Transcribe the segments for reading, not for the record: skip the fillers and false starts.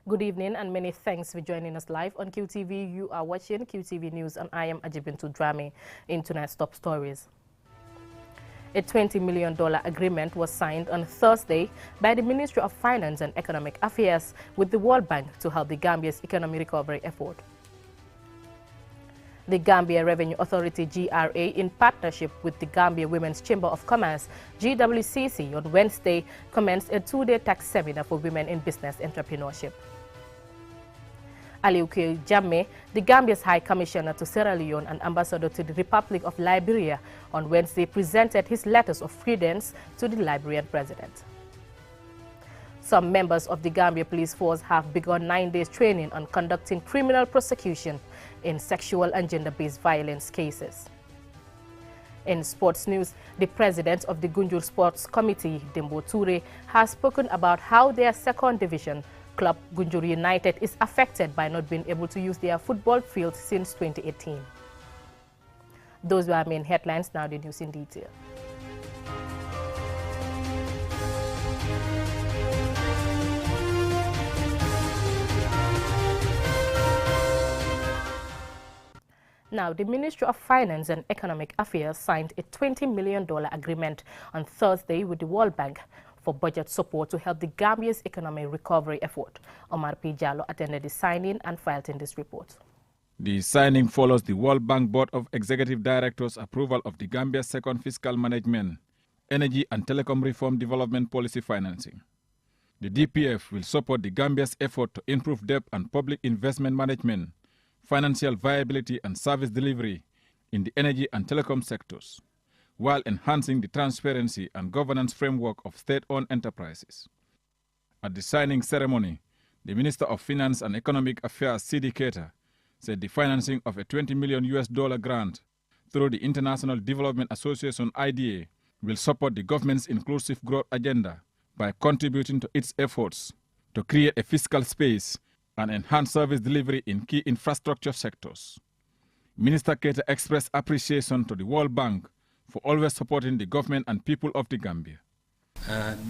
Good evening and many thanks for joining us live on QTV. You are watching QTV News and I am Ajibintu Drame. In tonight's top stories. A $20 million agreement was signed on Thursday by the Ministry of Finance and Economic Affairs with the World Bank to help the Gambia's economic recovery effort. The Gambia Revenue Authority GRA, in partnership with the Gambia Women's Chamber of Commerce GWCC, on Wednesday commenced a two-day tax seminar for women in business entrepreneurship. Alieu Jammeh, the Gambia's High Commissioner to Sierra Leone and Ambassador to the Republic of Liberia, on Wednesday presented his letters of credence to the Liberian president. Some members of the Gambia Police Force have begun 9 days training on conducting criminal prosecution in sexual and gender-based violence cases. In sports news, the president of the Gunjur Sports Committee, Dembo Toure, has spoken about how their second division club, Gunjur United, is affected by not being able to use their football field since 2018. Those were our main headlines. Now the news in detail. Now, the Ministry of Finance and Economic Affairs signed a $20 million agreement on Thursday with the World Bank for budget support to help the Gambia's economic recovery effort. Omar P. Jallo attended the signing and filed in this report. The signing follows the World Bank Board of Executive Directors' approval of the Gambia's second fiscal management, energy and telecom reform development policy financing. The DPF will support the Gambia's effort to improve debt and public investment management, financial viability and service delivery in the energy and telecom sectors, while enhancing the transparency and governance framework of state-owned enterprises. At the signing ceremony, the Minister of Finance and Economic Affairs, Sidi Keita, said the financing of a $20 million grant through the International Development Association IDA will support the government's inclusive growth agenda by contributing to its efforts to create a fiscal space and enhance service delivery in key infrastructure sectors. Minister Keita expressed appreciation to the World Bank for always supporting the government and people of the Gambia.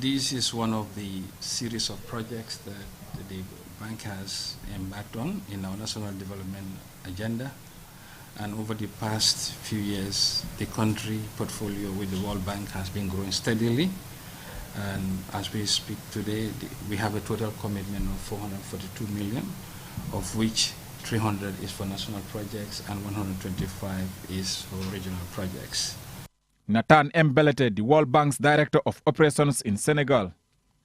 This is one of the series of projects that the bank has embarked on in our national development agenda. And over the past few years, the country portfolio with the World Bank has been growing steadily. And as we speak today, we have a total commitment of 442 million, of which 300 is for national projects and 125 is for regional projects. Nathan Mbelete, the World Bank's Director of Operations in Senegal,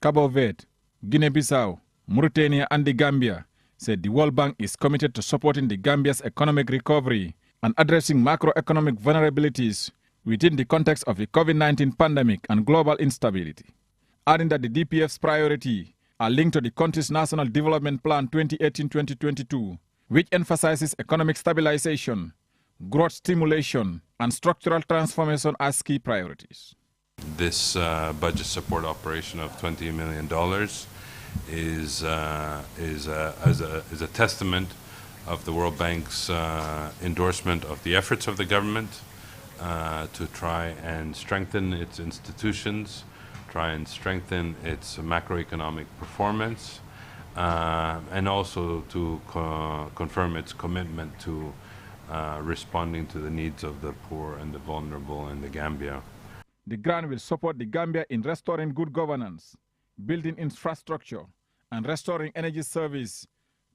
Cabo Verde, Guinea-Bissau, Mauritania and the Gambia, said the World Bank is committed to supporting the Gambia's economic recovery and addressing macroeconomic vulnerabilities within the context of the COVID-19 pandemic and global instability, adding that the DPF's priority are linked to the country's National Development Plan 2018-2022, which emphasizes economic stabilization, growth stimulation, and structural transformation as key priorities. This budget support operation of $20 million is a testament of the World Bank's endorsement of the efforts of the government to try and strengthen its institutions, try and strengthen its macroeconomic performance, and also to confirm its commitment to responding to the needs of the poor and the vulnerable in the Gambia. The grant will support the Gambia in restoring good governance, building infrastructure, and restoring energy service,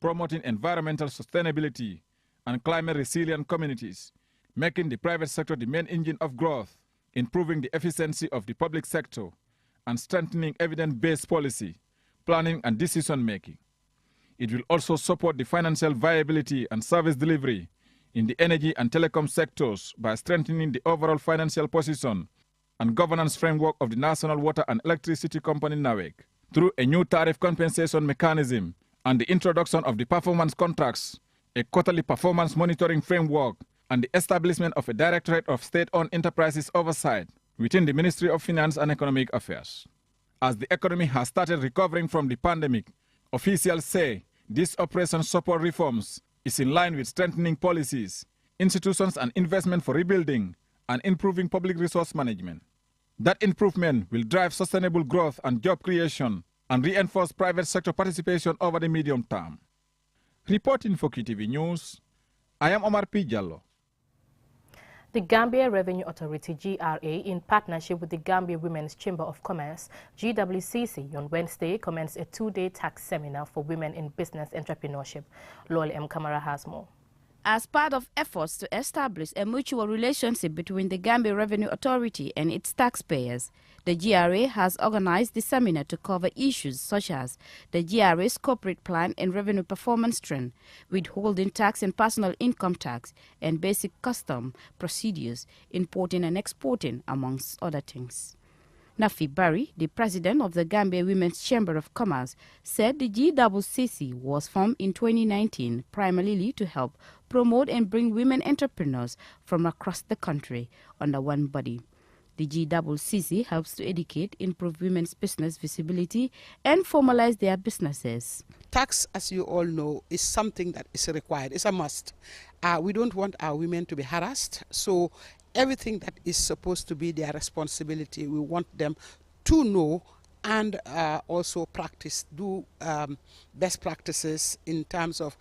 promoting environmental sustainability and climate-resilient communities, making the private sector the main engine of growth, improving the efficiency of the public sector, and strengthening evidence-based policy, planning and decision-making. It will also support the financial viability and service delivery in the energy and telecom sectors by strengthening the overall financial position and governance framework of the National Water and Electricity Company NAWEC through a new tariff compensation mechanism and the introduction of the performance contracts, a quarterly performance monitoring framework, and the establishment of a Directorate of State-Owned Enterprises Oversight within the Ministry of Finance and Economic Affairs. As the economy has started recovering from the pandemic, officials say this operation support reforms is in line with strengthening policies, institutions and investment for rebuilding and improving public resource management. That improvement will drive sustainable growth and job creation and reinforce private sector participation over the medium term. Reporting for QTV News, I am Omar P. Jallo. The Gambia Revenue Authority, GRA, in partnership with the Gambia Women's Chamber of Commerce, GWCC, on Wednesday commenced a 2-day tax seminar for women in business entrepreneurship. Loli M. Kamara has more. As part of efforts to establish a mutual relationship between the Gambia Revenue Authority and its taxpayers, the GRA has organized the seminar to cover issues such as the GRA's corporate plan and revenue performance trend, withholding tax and personal income tax, and basic custom procedures, importing and exporting, amongst other things. Nafi Barry, the president of the Gambia Women's Chamber of Commerce, said the GWCC was formed in 2019 primarily to help promote and bring women entrepreneurs from across the country under one body. The GWCC helps to educate, improve women's business visibility, and formalize their businesses. Tax, as you all know, is something that is required. It's a must. We don't want our women to be harassed, so everything that is supposed to be their responsibility, we want them to know and also practice, do best practices in terms of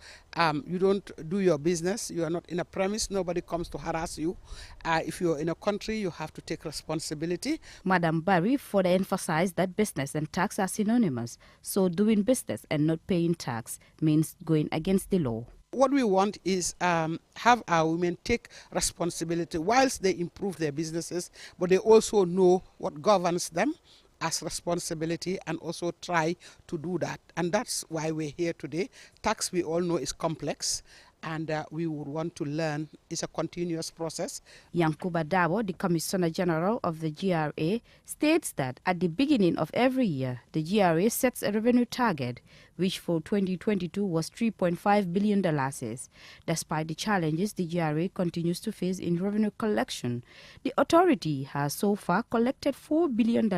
you don't do your business, you are not in a premise, nobody comes to harass you. If you're in a country, you have to take responsibility. Madam Barry further emphasized that business and tax are synonymous, so doing business and not paying tax means going against the law. What we want is have our women take responsibility whilst they improve their businesses, but they also know what governs them as responsibility and also try to do that. And that's why we're here today. Tax, we all know, is complex, and we would want to learn. It's a continuous process. Yankuba Dabo, the Commissioner General of the GRA, states that at the beginning of every year, the GRA sets a revenue target, which for 2022 was $3.5 billion. Despite the challenges the GRA continues to face in revenue collection, the authority has so far collected $4 billion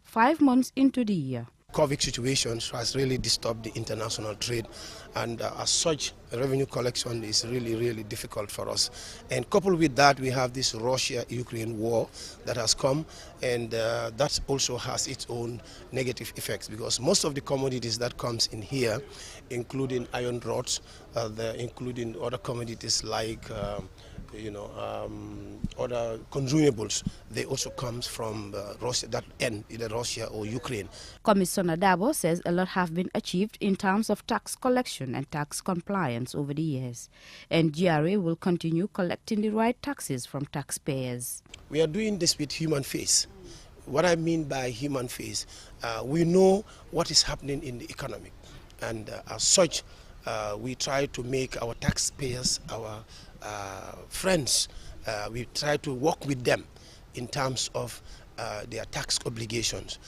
5 months into the year. COVID situation has really disturbed the international trade, and as such, revenue collection is really difficult for us. And coupled with that, we have this Russia-Ukraine war that has come, and that also has its own negative effects, because most of the commodities that comes in here, including iron rods, including other commodities like other consumables, they also comes from Russia, that end, either Russia or Ukraine. Commissioner Dabo says a lot have been achieved in terms of tax collection and tax compliance over the years, and GRA will continue collecting the right taxes from taxpayers. We are doing this with human face. What I mean by human face, we know what is happening in the economy, and as such, we try to make our taxpayers our friends. We try to work with them in terms of their tax obligations.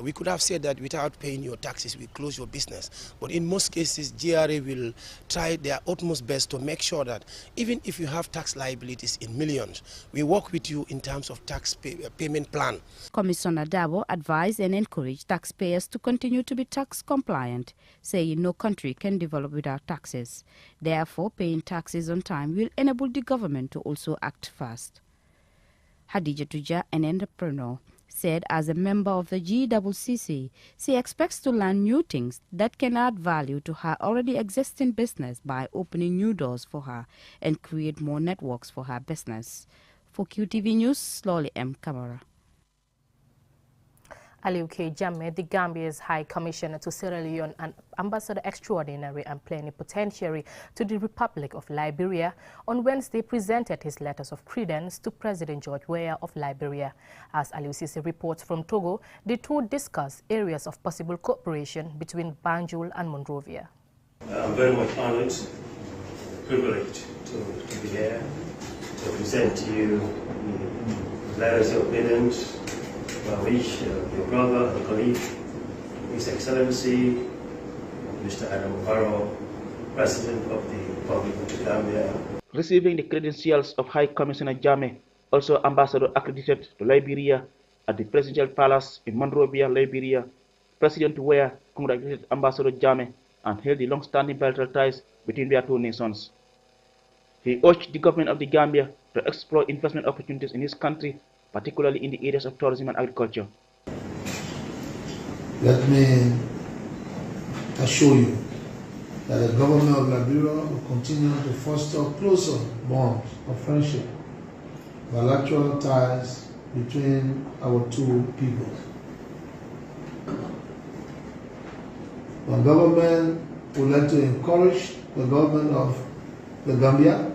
We could have said that without paying your taxes, we close your business. But in most cases, GRA will try their utmost best to make sure that even if you have tax liabilities in millions, we work with you in terms of tax payment plan. Commissioner Dabo advised and encouraged taxpayers to continue to be tax compliant, saying no country can develop without taxes. Therefore, paying taxes on time will enable the government to also act fast. Hadija Tuja, an entrepreneur, said as a member of the GWCC, she expects to learn new things that can add value to her already existing business by opening new doors for her and create more networks for her business. For QTV News, Loli M. Kamara. Aliu K. Jammeh, the Gambia's High Commissioner to Sierra Leone and Ambassador Extraordinary and Plenipotentiary to the Republic of Liberia, on Wednesday presented his letters of credence to President George Weah of Liberia. As Aliu Cissé reports from Togo, the two discussed areas of possible cooperation between Banjul and Monrovia. I'm very much honored, privileged to be here to present to you the letters of credence by which your brother and colleague, His Excellency, Mr. Adam Barrow, President of the Republic of the Gambia. Receiving the credentials of High Commissioner Jammeh, also Ambassador accredited to Liberia at the Presidential Palace in Monrovia, Liberia, President Weah congratulated Ambassador Jammeh and held the long-standing bilateral ties between their two nations. He urged the government of the Gambia to explore investment opportunities in his country, particularly in the areas of tourism and agriculture. Let me assure you that the government of Liberia will continue to foster closer bonds of friendship, bilateral ties between our two peoples. The government would like to encourage the government of the Gambia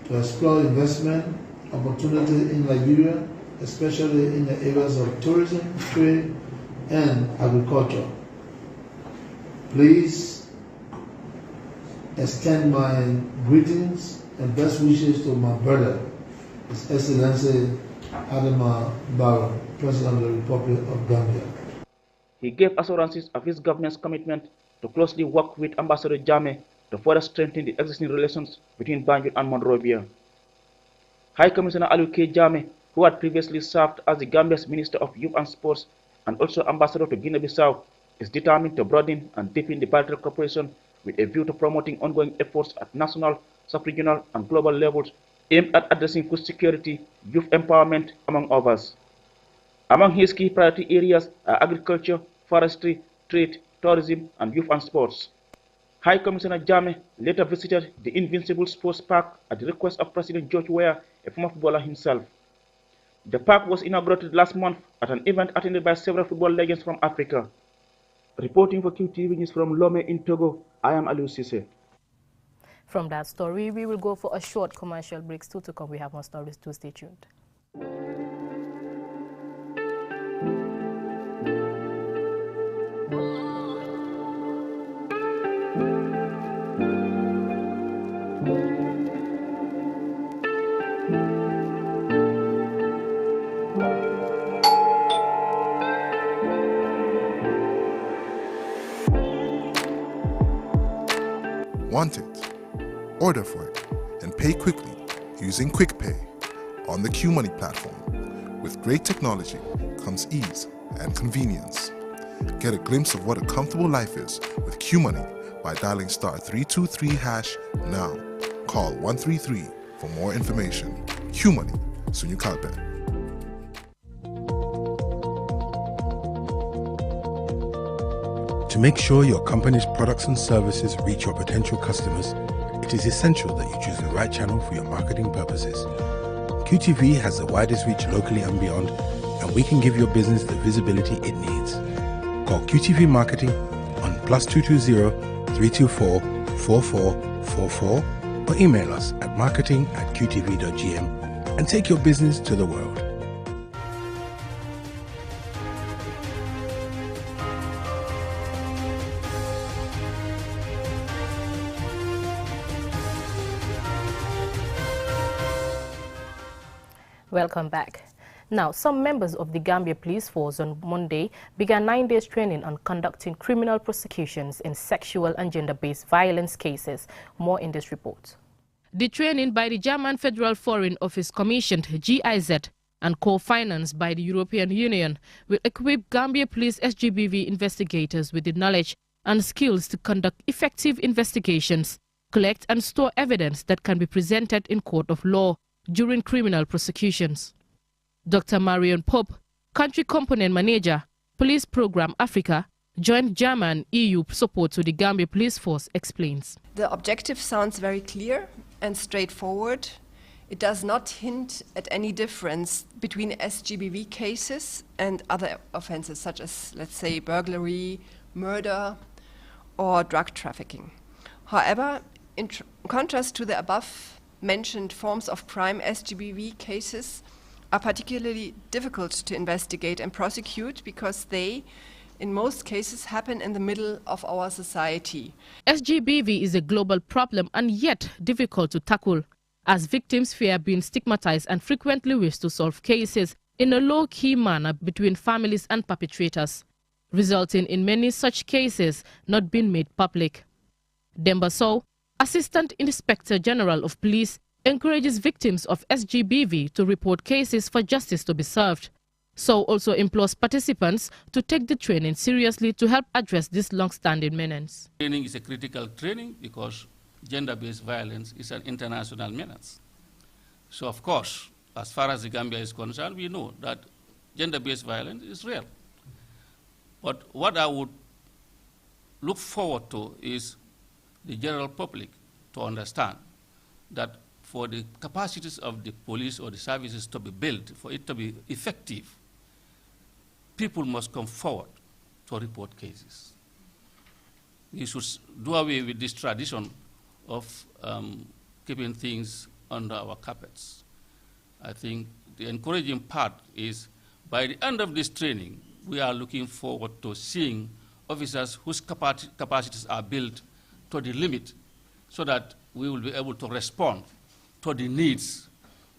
to explore investment opportunities in Liberia, especially in the areas of tourism, trade, and agriculture. Please extend my greetings and best wishes to my brother, His Excellency Adama Barrow, President of the Republic of Gambia. He gave assurances of his government's commitment to closely work with Ambassador Jammeh to further strengthen the existing relations between Banjul and Monrovia. High Commissioner Aliu K. Jammeh, who had previously served as the Gambia's Minister of Youth and Sports and also Ambassador to Guinea-Bissau, is determined to broaden and deepen the bilateral cooperation with a view to promoting ongoing efforts at national, sub-regional, and global levels aimed at addressing food security, youth empowerment, among others. Among his key priority areas are agriculture, forestry, trade, tourism, and youth and sports. High Commissioner Jammeh later visited the Invincible Sports Park at the request of President George Weah, a former footballer himself. The park was inaugurated last month at an event attended by several football legends from Africa. Reporting for QTV News from Lome in Togo, I am Aliu Sise. From that story, we will go for a short commercial break. Still to come, we have more stories too. Stay tuned. Want it? Order for it and pay quickly using QuickPay on the QMoney platform. With great technology comes ease and convenience. Get a glimpse of what a comfortable life is with QMoney by dialing *323# now. Call 133 for more information. QMoney, Sunyu Kalpe. To make sure your company's products and services reach your potential customers, it is essential that you choose the right channel for your marketing purposes. QTV has the widest reach locally and beyond, and we can give your business the visibility it needs. Call QTV Marketing on +220 324 4444 or email us at marketing@qtv.gm and take your business to the world. Welcome back. Now, some members of the Gambia Police Force on Monday began 9 days training on conducting criminal prosecutions in sexual and gender-based violence cases. More in this report. The training by the German Federal Foreign Office commissioned GIZ and co-financed by the European Union will equip Gambia Police SGBV investigators with the knowledge and skills to conduct effective investigations, collect and store evidence that can be presented in court of law during criminal prosecutions. Dr. Marion Pope, Country Component Manager, Police Program Africa, joint German EU support to the Gambia Police Force, explains. The objective sounds very clear and straightforward. It does not hint at any difference between SGBV cases and other offenses such as, let's say, burglary, murder, or drug trafficking. However, in contrast to the above mentioned forms of crime, SGBV cases are particularly difficult to investigate and prosecute because they, in most cases, happen in the middle of our society. SGBV is a global problem and yet difficult to tackle, as victims fear being stigmatized and frequently wish to solve cases in a low-key manner between families and perpetrators, resulting in many such cases not being made public. Demba Sow, Assistant Inspector General of Police, encourages victims of SGBV to report cases for justice to be served. So also implores participants to take the training seriously to help address this long-standing menace. Training is a critical training because gender-based violence is an international menace. So of course, as far as the Gambia is concerned, we know that gender-based violence is real. But what I would look forward to is the general public to understand that for the capacities of the police or the services to be built, for it to be effective, people must come forward to report cases. We should do away with this tradition of keeping things under our carpets. I think the encouraging part is by the end of this training, we are looking forward to seeing officers whose capacities are built to the limit so that we will be able to respond to the needs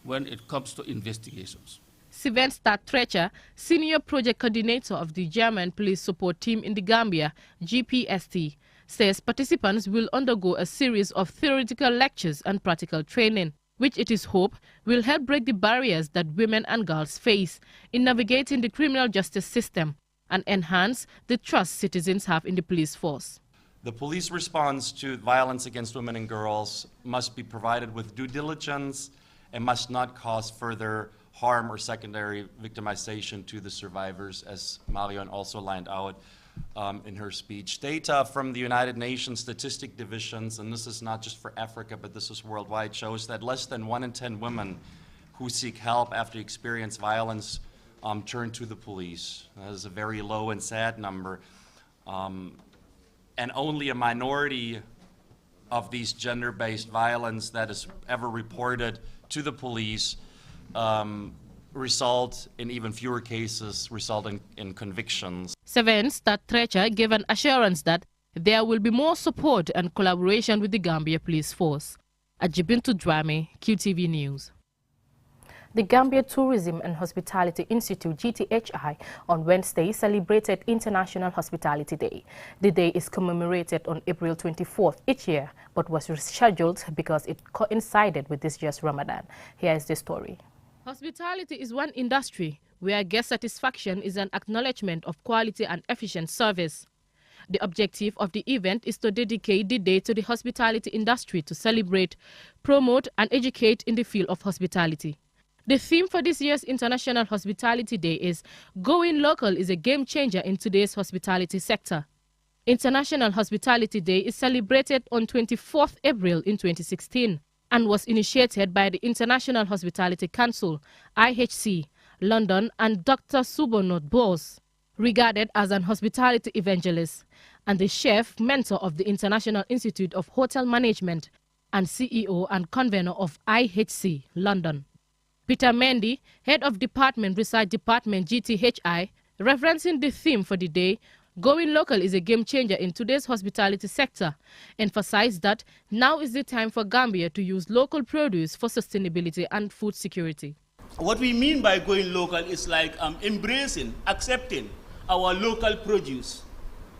when it comes to investigations. Sylvester Treacher, Senior Project Coordinator of the German Police Support Team in the Gambia, GPST, says participants will undergo a series of theoretical lectures and practical training, which it is hoped will help break the barriers that women and girls face in navigating the criminal justice system and enhance the trust citizens have in the police force. The police response to violence against women and girls must be provided with due diligence and must not cause further harm or secondary victimization to the survivors, as Marion also lined out in her speech. Data from the United Nations Statistic Divisions, and this is not just for Africa, but this is worldwide, shows that less than 1 in 10 women who seek help after experience violence turn to the police. That is a very low and sad number. And only a minority of these gender-based violence that is ever reported to the police result in even fewer cases resulting in convictions. Sylvester Treacher gave an assurance that there will be more support and collaboration with the Gambia Police Force. Ajibintu Dwame, QTV News. The Gambia Tourism and Hospitality Institute, GTHI, on Wednesday celebrated International Hospitality Day. The day is commemorated on April 24th each year, but was rescheduled because it coincided with this year's Ramadan. Here is the story. Hospitality is one industry where guest satisfaction is an acknowledgement of quality and efficient service. The objective of the event is to dedicate the day to the hospitality industry to celebrate, promote, and educate in the field of hospitality. The theme for this year's International Hospitality Day is "Going Local is a Game Changer in Today's Hospitality Sector." International Hospitality Day is celebrated on 24th April in 2016 and was initiated by the International Hospitality Council, IHC, London, and Dr. Subonot Bose, regarded as an hospitality evangelist and the chef mentor of the International Institute of Hotel Management and CEO and convener of IHC, London. Peter Mendy, head of Department Research Department GTHI, referencing the theme for the day, "Going Local is a Game Changer in Today's Hospitality Sector," emphasized that now is the time for Gambia to use local produce for sustainability and food security. What we mean by going local is like embracing, accepting our local produce.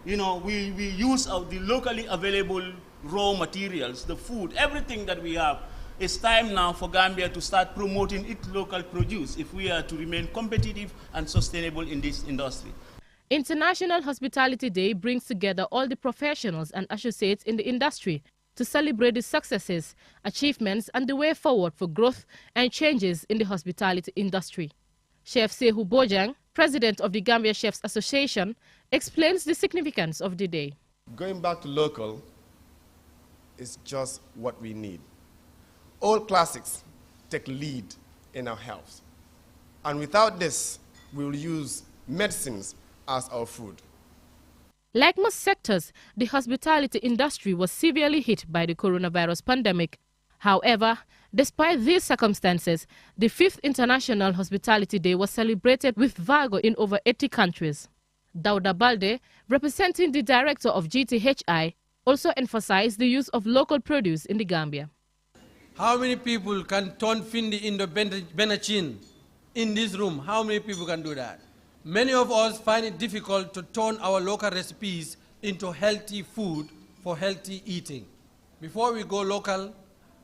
You know, we use the locally available raw materials, the food, everything that we have. It's time now for Gambia to start promoting its local produce if we are to remain competitive and sustainable in this industry. International Hospitality Day brings together all the professionals and associates in the industry to celebrate the successes, achievements, and the way forward for growth and changes in the hospitality industry. Chef Sehu Bojang, president of the Gambia Chefs Association, explains the significance of the day. Going back to local is just what we need. All classics take lead in our health. And without this, we will use medicines as our food. Like most sectors, the hospitality industry was severely hit by the coronavirus pandemic. However, despite these circumstances, the 5th International Hospitality Day was celebrated with vigor in over 80 countries. Dauda Balde, representing the director of GTHI, also emphasized the use of local produce in the Gambia. How many people can turn Findi into Benachin in this room? How many people can do that? Many of us find it difficult to turn our local recipes into healthy food for healthy eating. Before we go local,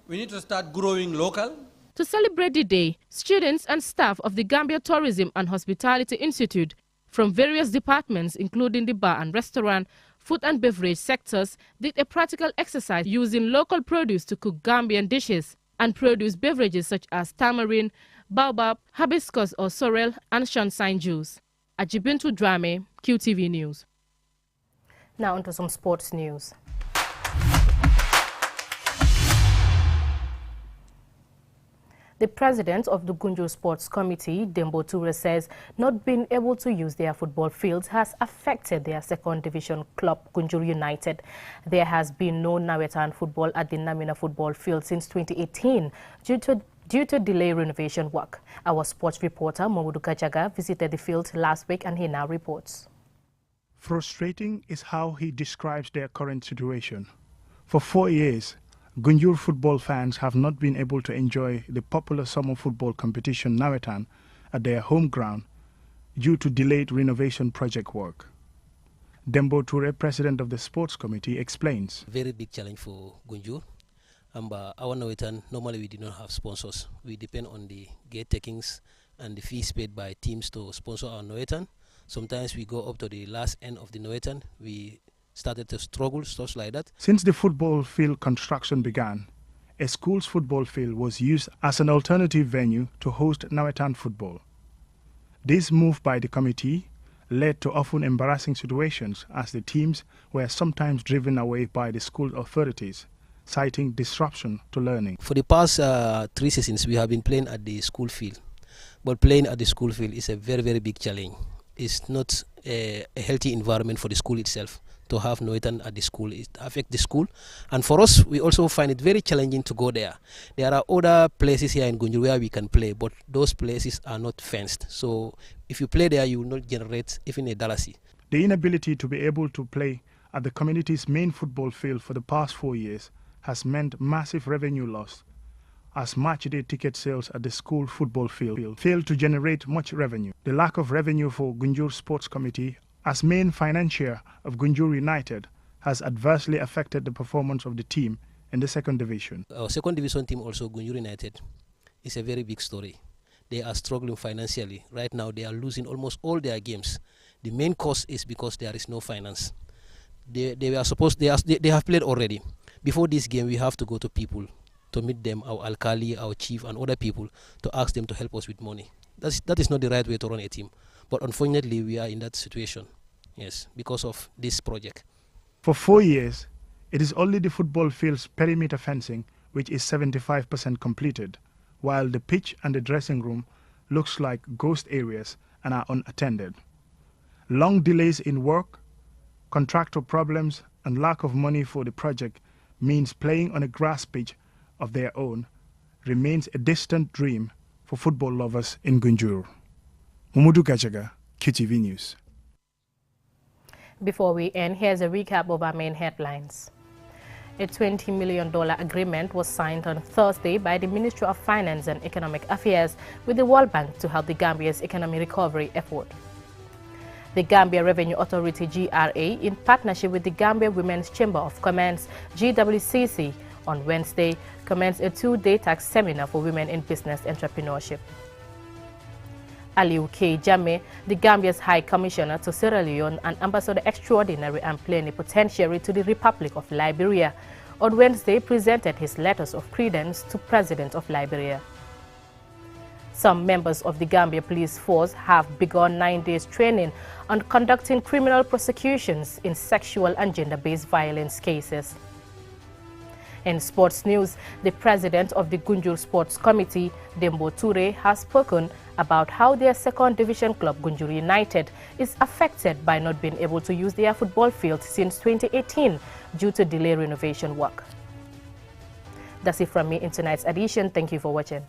we need to start growing local. To celebrate the day, students and staff of the Gambia Tourism and Hospitality Institute from various departments, including the bar and restaurant, food and beverage sectors, did a practical exercise using local produce to cook Gambian dishes and produce beverages such as tamarind, baobab, hibiscus or sorrel, and sunshine juice. Ajibintu Drame, QTV News. Now onto some sports news. The president of the Gunjur Sports Committee, Dembo Toure, says not being able to use their football fields has affected their second division club, Gunjur United. There has been no Nawetan football at the Namina football field since 2018 due to delayed renovation work. Our sports reporter, Momudu Kajaga, visited the field last week and he now reports. Frustrating is how he describes their current situation. For 4 years, Gunjur football fans have not been able to enjoy the popular summer football competition Nawetan at their home ground due to delayed renovation project work. Dembo Toure, president of the sports committee, explains. Very big challenge for Gunjur. Our Nawetan, normally we do not have sponsors. We depend on the gate takings and the fees paid by teams to sponsor our Nawetan. Sometimes we go up to the last end of the Nawetan. We started to struggle, stuff like that. Since the football field construction began, a school's football field was used as an alternative venue to host Nawetan football. This move by the committee led to often embarrassing situations as the teams were sometimes driven away by the school authorities, citing disruption to learning. For the past 3 seasons, we have been playing at the school field. But playing at the school field is a very, very big challenge. It's not a healthy environment for the school itself. To have Nawetan at the school, it affects the school, and for us we also find it very challenging to go there. There are other places here in Gunjur where we can play, but those places are not fenced, so if you play there you will not generate even a dalasi. The inability to be able to play at the community's main football field for the past 4 years has meant massive revenue loss, as match-day ticket sales at the school football field failed to generate much revenue. The lack of revenue for Gunjur Sports Committee as main financier of Gunjur United has adversely affected the performance of the team in the second division. Our second division team also, Gunjur United, is a very big story. They are struggling financially. Right now they are losing almost all their games. The main cause is because there is no finance. They have played already. Before this game we have to go to people to meet them, our alkali, our chief and other people, to ask them to help us with money. That is not the right way to run a team. But unfortunately, we are in that situation, yes, because of this project. For 4 years, it is only the football field's perimeter fencing which is 75% completed, while the pitch and the dressing room looks like ghost areas and are unattended. Long delays in work, contractor problems and lack of money for the project means playing on a grass pitch of their own remains a distant dream for football lovers in Gunjur. Mumudu Gajaga, QTV News. Before we end, here's a recap of our main headlines. A $20 million agreement was signed on Thursday by the Ministry of Finance and Economic Affairs with the World Bank to help the Gambia's economic recovery effort. The Gambia Revenue Authority, GRA, in partnership with the Gambia Women's Chamber of Commerce, GWCC, on Wednesday, commenced a 2-day tax seminar for women in business entrepreneurship. Aliu K. Jammeh, the Gambia's High Commissioner to Sierra Leone and Ambassador Extraordinary and Plenipotentiary to the Republic of Liberia, on Wednesday presented his letters of credence to President of Liberia. Some members of the Gambia Police Force have begun 9 days training on conducting criminal prosecutions in sexual and gender-based violence cases. In sports news, the president of the Gunjur Sports Committee, Dembo Toure, has spoken about how their second division club, Gunjur United, is affected by not being able to use their football field since 2018 due to delayed renovation work. That's it from me in tonight's edition. Thank you for watching.